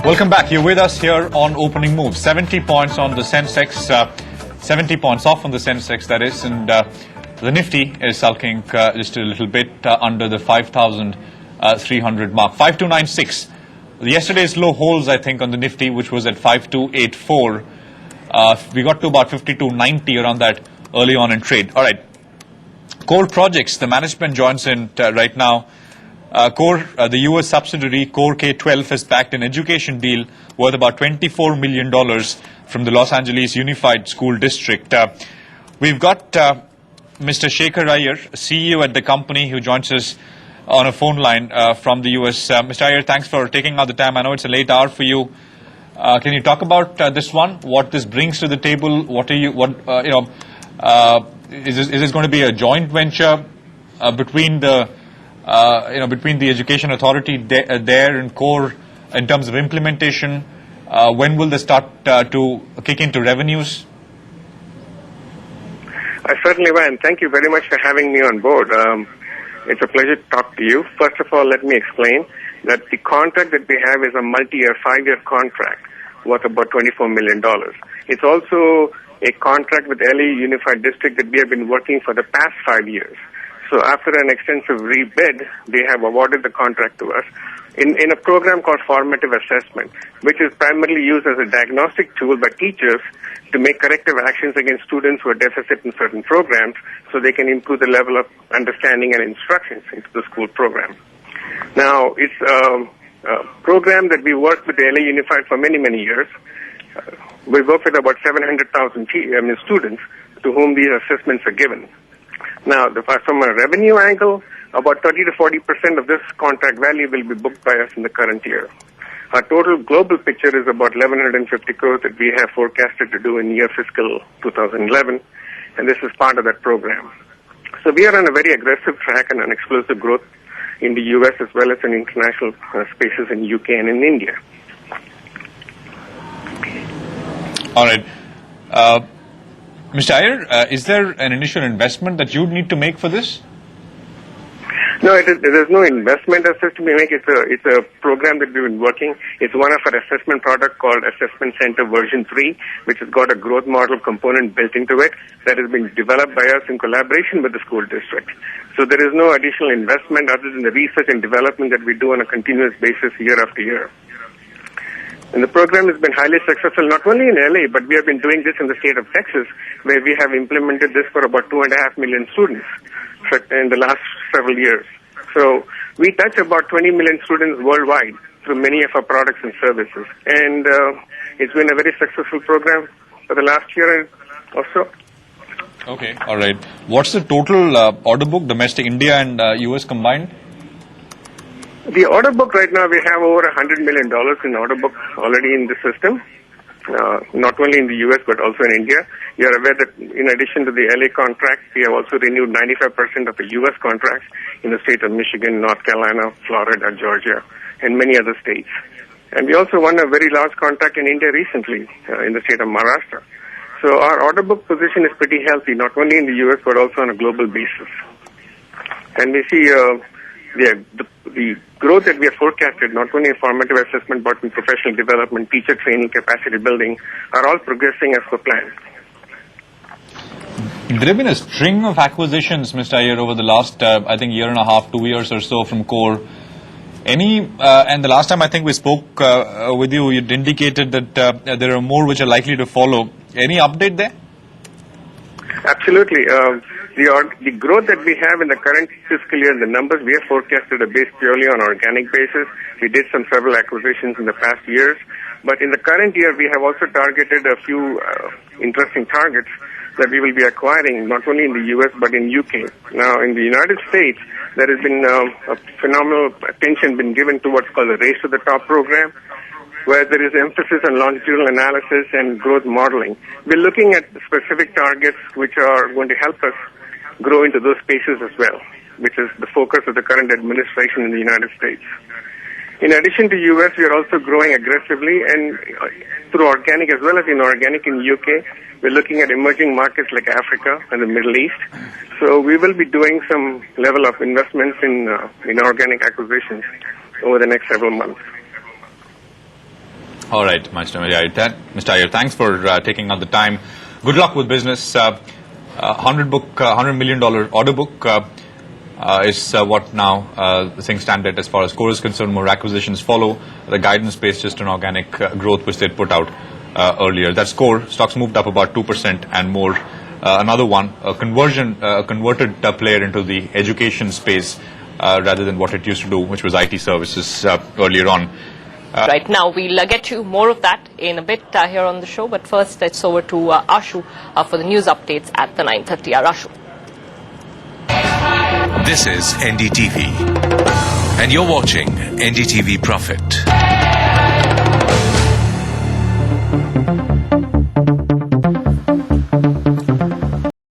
Welcome back. You're with us here on Opening Moves. 70 points on the Sensex, 70 points off on the Sensex, that is, and the Nifty is sulking just a little bit under the 5,300 mark. 5296. Yesterday's low holds, I think, on the Nifty, which was at 5284. We got to about 5290 around that early on in trade. All right. Core Projects, the management joins in right now. Core, the U.S. subsidiary, Core K-12, has backed an education deal worth about $24 million from the Los Angeles Unified School District. We've got Mr. Shekhar Iyer, CEO at the company, who joins us on a phone line from the U.S. Mr. Iyer, thanks for taking out the time. I know it's a late hour for you. Can you talk about this one? What this brings to the table? What are you? Is this going to be a joint venture between the between the education authority there and Core in terms of implementation? When will they start to kick into revenues? I certainly will, and thank you very much for having me on board. It's a pleasure to talk to you. First of all, let me explain that the contract that we have is a multi-year, 5-year contract worth about $24 million. It's also a contract with LA Unified District that we have been working for the past 5 years. So after an extensive rebid, they have awarded the contract to us in a program called formative assessment, which is primarily used as a diagnostic tool by teachers to make corrective actions against students who are deficit in certain programs so they can improve the level of understanding and instructions into the school program. Now, it's a program that we worked with the LA Unified for many, many years. We work with about 700,000 students to whom these assessments are given. Now, from a revenue angle, about 30 to 40% of this contract value will be booked by us in the current year. Our total global picture is about 1,150 crores that we have forecasted to do in year fiscal 2011, and this is part of that program. So we are on a very aggressive track and an explosive growth in the U.S. as well as in international spaces in UK and in India. All right. Mr. Iyer, is there an initial investment that you'd need to make for this? No, there's no investment as such to be made. It's a program that we've been working. It's one of our assessment products called Assessment Center version 3, which has got a growth model component built into it that has been developed by us in collaboration with the school district. So there is no additional investment other than the research and development that we do on a continuous basis year after year. And the program has been highly successful, not only in LA, but we have been doing this in the state of Texas, where we have implemented this for about 2.5 million students in the last several years. So we touch about 20 million students worldwide through many of our products and services. And it's been a very successful program for the last year or so. Okay, all right. What's the total order book, domestic, India and US combined? The order book right now, we have over $100 million in order book already in the system, not only in the U.S. but also in India. You are aware that in addition to the LA contract, we have also renewed 95% of the U.S. contracts in the state of Michigan, North Carolina, Florida, Georgia, and many other states. And we also won a very large contract in India recently in the state of Maharashtra. So our order book position is pretty healthy, not only in the U.S. but also on a global basis. And we see the growth that we have forecasted, not only in formative assessment, but in professional development, teacher training, capacity building, are all progressing as per plan. There have been a string of acquisitions, Mr. Iyer, over the last, I think, year and a half, 2 years or so from Core. And the last time I think we spoke with you, you indicated that there are more which are likely to follow. Any update there? Absolutely. The growth that we have in the current fiscal year, the numbers we have forecasted are based purely on organic basis. We did several acquisitions in the past years. But in the current year, we have also targeted a few interesting targets that we will be acquiring, not only in the U.S. but in UK. Now, in the United States, there has been a phenomenal attention been given to what's called the Race to the Top program, where there is emphasis on longitudinal analysis and growth modeling. We're looking at specific targets which are going to help us grow into those spaces as well, which is the focus of the current administration in the United States. In addition to U.S., we are also growing aggressively and through organic as well as inorganic in UK. We're looking at emerging markets like Africa and the Middle East. So we will be doing some level of investments in inorganic acquisitions over the next several months. All right, Mr. Iyer, thanks for taking out the time. Good luck with business. $100 million order book is what now things stand at as far as core is concerned. More acquisitions follow. The guidance based just on organic growth which they'd put out earlier. That's core. Stocks moved up about 2% and more. Another one, a converted player into the education space rather than what it used to do, which was IT services earlier on. Right now, we'll get to more of that in a bit here on the show. But first, let's over to Ashu for the news updates at the 9:30 hour. Ashu. This is NDTV, and you're watching NDTV Profit.